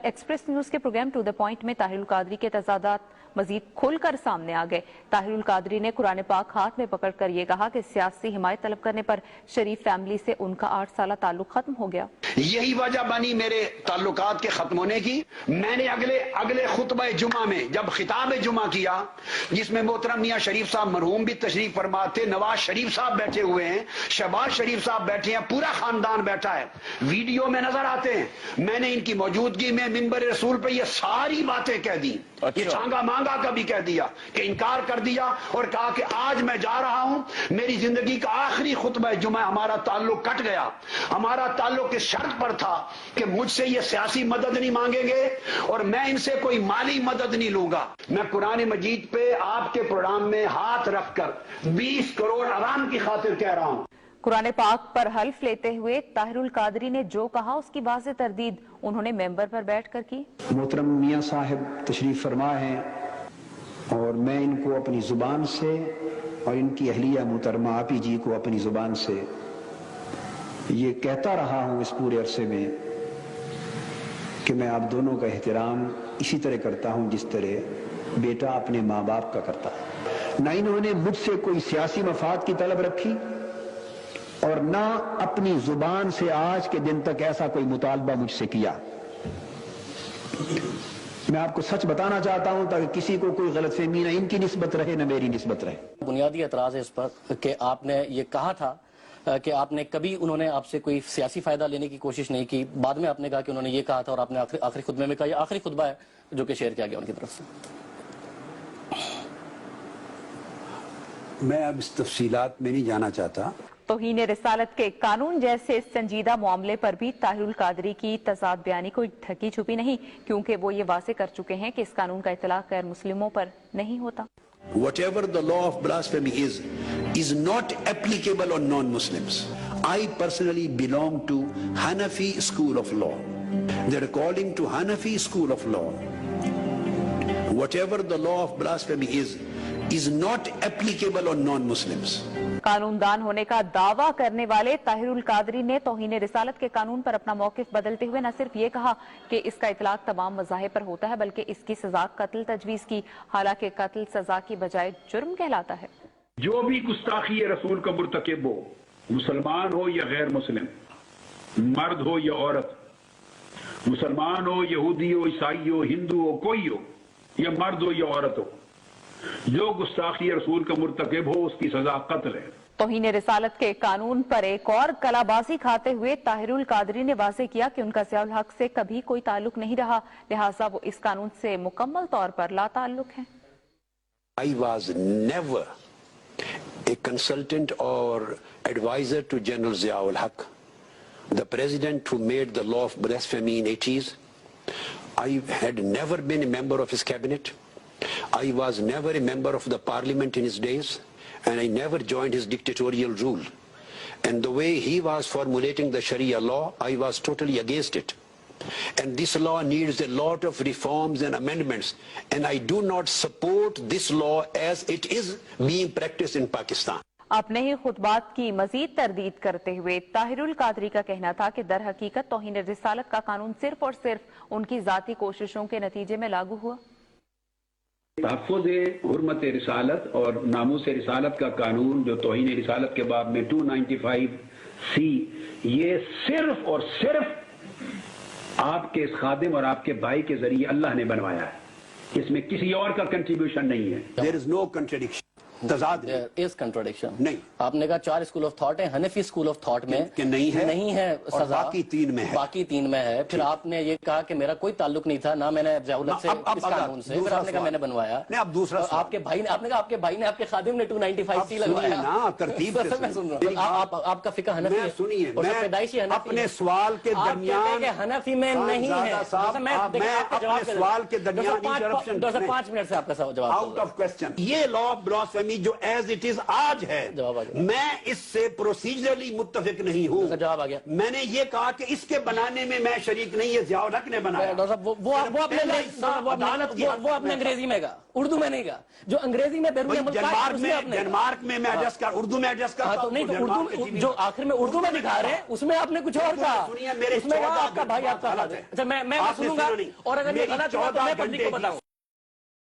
Express news کے programme to the point میں طاہر القادری کے تضادات مزید کھل کر سامنے آ گئے۔ طاہر القادری نے قرآن پاک ہاتھ میں پکڑ کر یہ کہا کہ سیاسی حمایت طلب کرنے پر شریف فیملی سے ان کا 8 سالہ تعلق ختم ہو گیا۔ یہی وجہ بنی میرے تعلقات کے ختم ہونے کی۔ میں نے اگلے خطبہ جمعہ میں جب خطاب جمعہ کیا، جس میں محترم میاں شریف صاحب مرحوم بھی تشریف فرما تھے، نواز شریف صاحب بیٹھے ہوئے ہیں، شہباز شریف صاحب بیٹھے ہیں، پورا خاندان بیٹھا ہے، ویڈیو میں نظر آتے ہیں۔ میں نے ان کی موجودگی میں منبر رسول پہ یہ ساری باتیں کہہ دی، یہ چانگا مانگا کا بھی کہہ دیا کہ انکار کر دیا، اور کہا کہ آج میں جا رہا ہوں، میری زندگی کا آخری خطبہ جمعہ، ہمارا تعلق کٹ گیا۔ ہمارا تعلق اس شرط پر تھا کہ مجھ سے یہ سیاسی مدد نہیں مانگیں گے اور میں ان سے کوئی مالی مدد نہیں لوں گا۔ میں قرآن مجید پہ آپ کے پروگرام میں ہاتھ رکھ کر 20 کروڑ عوام کی خاطر کہہ رہا ہوں۔ قرآن پاک پر حلف لیتے ہوئے طاہر القادری نے جو کہا اس کی واضح تردید انہوں نے ممبر پر بیٹھ کر کی۔ محترم میاں صاحب تشریف فرما ہیں اور میں ان کو اپنی زبان سے اور ان کی اہلیہ محترمہ آپی جی کو اپنی زبان سے یہ کہتا رہا ہوں اس پورے عرصے میں کہ میں آپ دونوں کا احترام اسی طرح کرتا ہوں جس طرح بیٹا اپنے ماں باپ کا کرتا ہے۔ نہ انہوں نے مجھ سے کوئی سیاسی مفاد کی طلب رکھی اور نہ اپنی زبان سے آج کے دن تک ایسا کوئی مطالبہ مجھ سے کیا۔ میں آپ کو سچ بتانا چاہتا ہوں تاکہ کسی کو کوئی غلط فہمی نہ ان کی نسبت رہے نہ میری نسبت رہے۔ بنیادی اعتراض ہے اس پر کہ آپ نے یہ کہا تھا کہ آپ نے کبھی انہوں نے آپ سے کوئی سیاسی فائدہ لینے کی کوشش نہیں کی، بعد میں آپ نے کہا کہ انہوں نے یہ کہا تھا اور آپ نے آخری خطبے میں کہا، یہ آخری خطبہ ہے جو کہ شیئر کیا گیا ان کی طرف سے۔ میں اب اس تفصیلات میں نہیں جانا چاہتا۔ توہین رسالت کے قانون جیسے سنجیدہ معاملے پر بھی طاہر القادری کی تضاد بیانی کوئی ڈھکی چھپی نہیں، کیونکہ وہ یہ واضح کر چکے ہیں کہ اس قانون کا اطلاق غیر مسلموں پر نہیں ہوتا۔ Whatever the law of blasphemy is not applicable on non-Muslims. I personally belong to Hanafi school of law. That according to Hanafi school of law, whatever the law of blasphemy is not applicable on non-Muslims. قانون دان ہونے کا دعویٰ کرنے والے طاہر القادری نے توہین رسالت کے قانون پر اپنا موقف بدلتے ہوئے نہ صرف یہ کہا کہ اس کا اطلاق تمام مذاہب پر ہوتا ہے بلکہ اس کی سزا قتل تجویز کی، حالانکہ قتل سزا کی بجائے جرم کہلاتا ہے۔ جو بھی گستاخی رسول کا مرتکب ہو، مسلمان ہو یا غیر مسلم، مرد ہو یا عورت، مسلمان ہو، یہودی ہو، عیسائی ہو، ہندو ہو، کوئی ہو، یا مرد ہو یا عورت ہو، جو گستاخی رسول کا مرتکب ہو اس کی سزا قتل ہے۔ توہین رسالت کے قانون پر ایک اور کلا بازی کھاتے ہوئے طاہر القادری نے واضح کیا کہ ان کا ضیاء الحق سے کبھی کوئی تعلق نہیں رہا، لہٰذا وہ اس قانون سے مکمل طور پر لا تعلق ہیں۔ I was never a consultant or advisor to General Zia-ul Haq, the president who made the law of blasphemy in 80s. I had never been a member of his cabinet. I was never a member of the parliament in his days, and I never joined his dictatorial rule. And the way he was formulating the Sharia law, I was totally against it. And this law needs a lot of reforms and amendments, and I do not support this law as it is being practiced in Pakistan. اپنے ہی خطبات کی مزید تردید کرتے ہوئے طاہر القادری کا کہنا تھا کہ در حقیقت توہین رسالت کا قانون صرف اور صرف ان کی ذاتی کوششوں کے نتیجے میں لاگو ہوا۔ تحفظ حرمت رسالت اور ناموس رسالت کا قانون جو توہین رسالت کے باب میں 295C، یہ صرف اور صرف آپ کے اس خادم اور آپ کے بھائی کے ذریعے اللہ نے بنوایا ہے، اس میں کسی اور کا کنٹریبیوشن نہیں ہے۔ There is no contradiction. تضاد is contradiction. نہیں، آپ نے کہا 4 اسکول آف تھاٹ ہیں، حنفی اسکول آف تھاٹ میں کہ نہیں ہے سزا، باقی 3 میں ہے، باقی 3 میں ہے۔ پھر آپ نے یہ کہا کہ میرا کوئی تعلق نہیں تھا، نہ میں نے ضیاء الحق سے اس قانون سے، پھر آپ نے کہا میں نے بنوایا۔ نہیں، اب دوسرا آپ کے بھائی نے، آپ نے کہا آپ کے بھائی نے، آپ کے خادم نے 295C لگوایا نا، ترتیب سے میں سن رہا ہوں۔ آپ کا فقہ حنفی ہے، سنیے، اور پیدائشی حنفی اپنے سوال کے درمیان حنفی میں نہیں ہے، میں اپنے سوال کے درمیان 5 منٹ سے آپ کا جواب آؤٹ آف کوسچن۔ یہ لا آف بلاسفیمی آرمی جو ایز اٹ از آج ہے جواب آ گیا۔ میں اس سے پروسیجرلی متفق نہیں ہوں۔ جواب آ گیا۔ میں نے یہ کہا کہ اس کے بنانے میں میں شریک نہیں، یہ ضیاء الحق نے بنایا۔ ڈاکٹر صاحب وہ آپ نے انگریزی میں کہا، اردو میں نہیں کہا، جو انگریزی میں بیرون ملک ڈنمارک میں میں ایڈجسٹ کر اردو میں ایڈجسٹ کرتا ہوں۔ نہیں تو اردو جو آخر میں اردو میں دکھا رہے ہیں اس میں آپ نے کچھ اور کہا، سنیے میرے اس میں آپ کا بھائی آپ کا غلط ہے۔ اچھا میں سنوں گا، اور اگر یہ غلط ہوا تو میں پبلک کو بتاؤں۔